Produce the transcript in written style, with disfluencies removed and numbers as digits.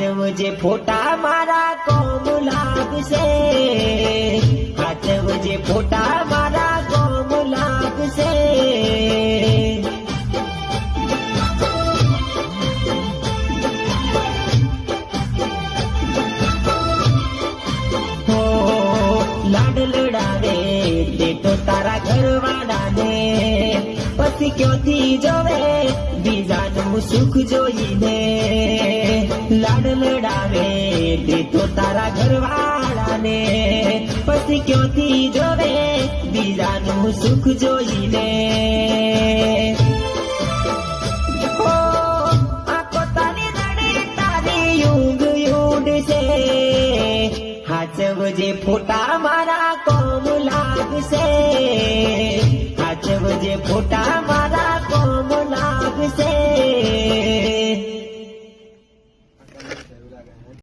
હાચવજે ફોટા મારા કોમ લાગશે, હાચવજે ફોટા મારા કોમ લાગશે. હો લાડ લડાવે તે તો તારા ઘરવાળાને, પછી ક્યોથી જોવે બીજાનું સુખ જોઈને. લાડ લડાવે તે તો તારા ઘરવાળાને, પછી ક્યોથી જોવે બીજાનું સુખ જોઈને. હો આખો તારી રડે તારી ઊંઘ ઉડશે, હાચવજે ફોટા મારા કોમ લાગશે, હાચવજે ફોટા મારા